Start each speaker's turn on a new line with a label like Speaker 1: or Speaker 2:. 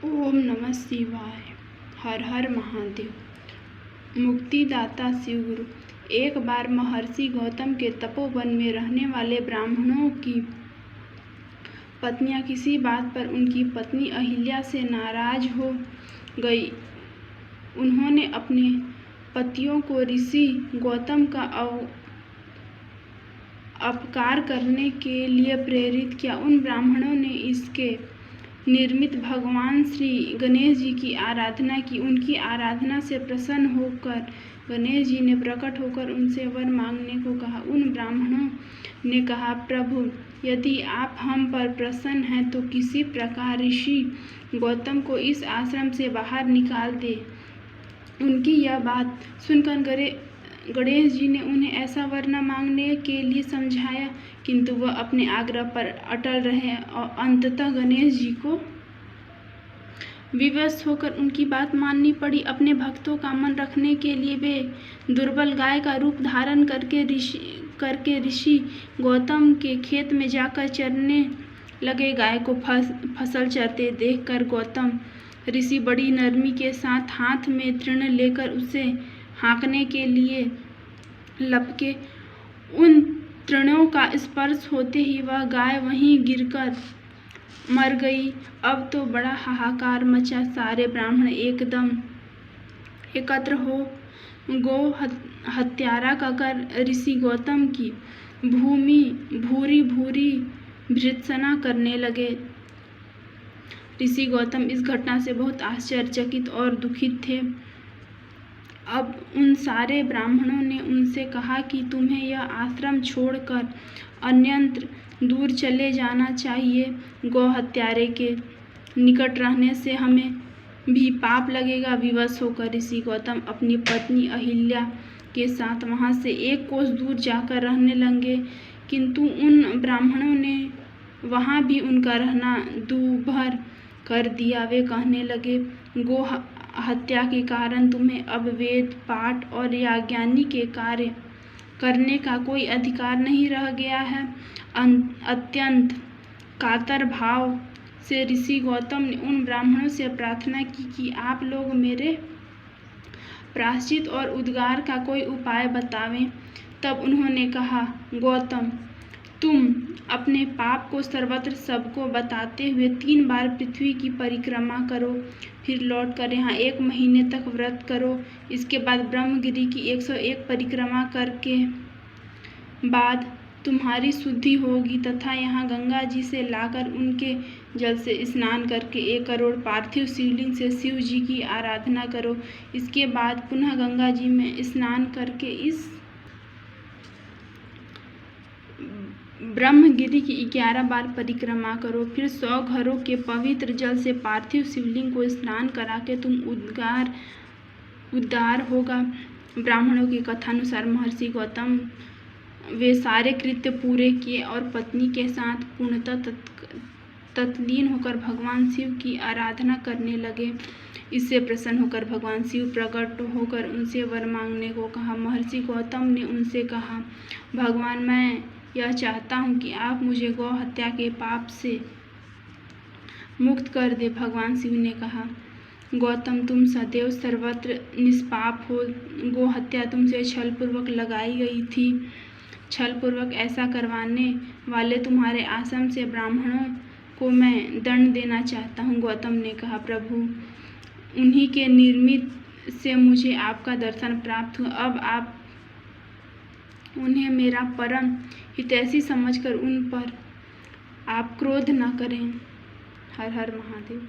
Speaker 1: ओम नमः शिवाय। हर हर महादेव। मुक्तिदाता शिवगुरु। एक बार महर्षि गौतम के तपोवन में रहने वाले ब्राह्मणों की पत्नियां किसी बात पर उनकी पत्नी अहिल्या से नाराज हो गई। उन्होंने अपने पतियों को ऋषि गौतम का अपकार करने के लिए प्रेरित किया। उन ब्राह्मणों ने इसके निर्मित भगवान श्री गणेश जी की आराधना की। उनकी आराधना से प्रसन्न होकर गणेश जी ने प्रकट होकर उनसे वर मांगने को कहा। उन ब्राह्मणों ने कहा, प्रभु, यदि आप हम पर प्रसन्न हैं तो किसी प्रकार ऋषि गौतम को इस आश्रम से बाहर निकाल दे। उनकी यह बात सुनकर गणेश जी ने उन्हें ऐसा वर न मांगने के लिए समझाया, किंतु वह अपने आग्रह पर अटल रहे और अंततः गणेश जी को विवश होकर उनकी बात माननी पड़ी। अपने भक्तों का मन रखने के लिए वे दुर्बल गाय का रूप धारण करके ऋषि गौतम के खेत में जाकर चरने लगे। गाय को फसल चरते देखकर गौतम ऋषि बड़ी नरमी के साथ हाथ में तृण लेकर उसे हाँकने के लिए लपके। उन तृणों का स्पर्श होते ही वह गाय वहीं गिरकर मर गई। अब तो बड़ा हाहाकार मचा। सारे ब्राह्मण एकदम एकत्र हो गो हत्यारा कहकर ऋषि गौतम की भूमि भूरी भूरी भर्त्सना करने लगे। ऋषि गौतम इस घटना से बहुत आश्चर्यचकित और दुखित थे। अब उन सारे ब्राह्मणों ने उनसे कहा कि तुम्हें यह आश्रम छोड़कर अन्यत्र दूर चले जाना चाहिए। गौ हत्यारे के निकट रहने से हमें भी पाप लगेगा। विवश होकर ऋषि गौतम अपनी पत्नी अहिल्या के साथ वहां से एक कोस दूर जाकर रहने लगे, किंतु उन ब्राह्मणों ने वहां भी उनका रहना दूभर कर दिया। वे कहने लगे, गो हत्या के कारण तुम्हें अब वेद पाठ और याज्ञानी के कार्य करने का कोई अधिकार नहीं रह गया है। अत्यंत कातर भाव से ऋषि गौतम ने उन ब्राह्मणों से प्रार्थना की कि आप लोग मेरे प्रायश्चित और उद्धार का कोई उपाय बतावें। तब उन्होंने कहा, गौतम, तुम अपने पाप को सर्वत्र सबको बताते हुए 3 बार पृथ्वी की परिक्रमा करो, फिर लौटकर यहाँ 1 महीने तक व्रत करो। इसके बाद ब्रह्मगिरि की 101 परिक्रमा करके बाद तुम्हारी शुद्धि होगी तथा यहाँ गंगा जी से लाकर उनके जल से स्नान करके 1 करोड़ पार्थिव शिवलिंग से शिव जी की आराधना करो। इसके बाद पुनः गंगा जी में स्नान करके इस ब्रह्मगिरि की 11 बार परिक्रमा करो। फिर 100 घरों के पवित्र जल से पार्थिव शिवलिंग को स्नान करा के तुम उद्धार होगा। ब्राह्मणों की कथानुसार महर्षि गौतम वे सारे कृत्य पूरे किए और पत्नी के साथ पूर्णतः तत्लीन होकर भगवान शिव की आराधना करने लगे। इससे प्रसन्न होकर भगवान शिव प्रकट होकर उनसे वर मांगने को कहा। महर्षि गौतम ने उनसे कहा, भगवान, मैं यह चाहता हूँ कि आप मुझे गौ हत्या के पाप से मुक्त कर दे। भगवान शिव ने कहा, गौतम, तुम सदैव सर्वत्र निष्पाप हो। गो हत्या तुमसे छलपूर्वक लगाई गई थी। छलपूर्वक ऐसा करवाने वाले तुम्हारे आश्रम से ब्राह्मणों को मैं दंड देना चाहता हूँ। गौतम ने कहा, प्रभु, उन्हीं के निर्मित से मुझे आपका दर्शन प्राप्त हुआ। अब आप उन्हें मेरा परम हितैषी समझकर उन पर आप क्रोध न करें। हर हर महादेव।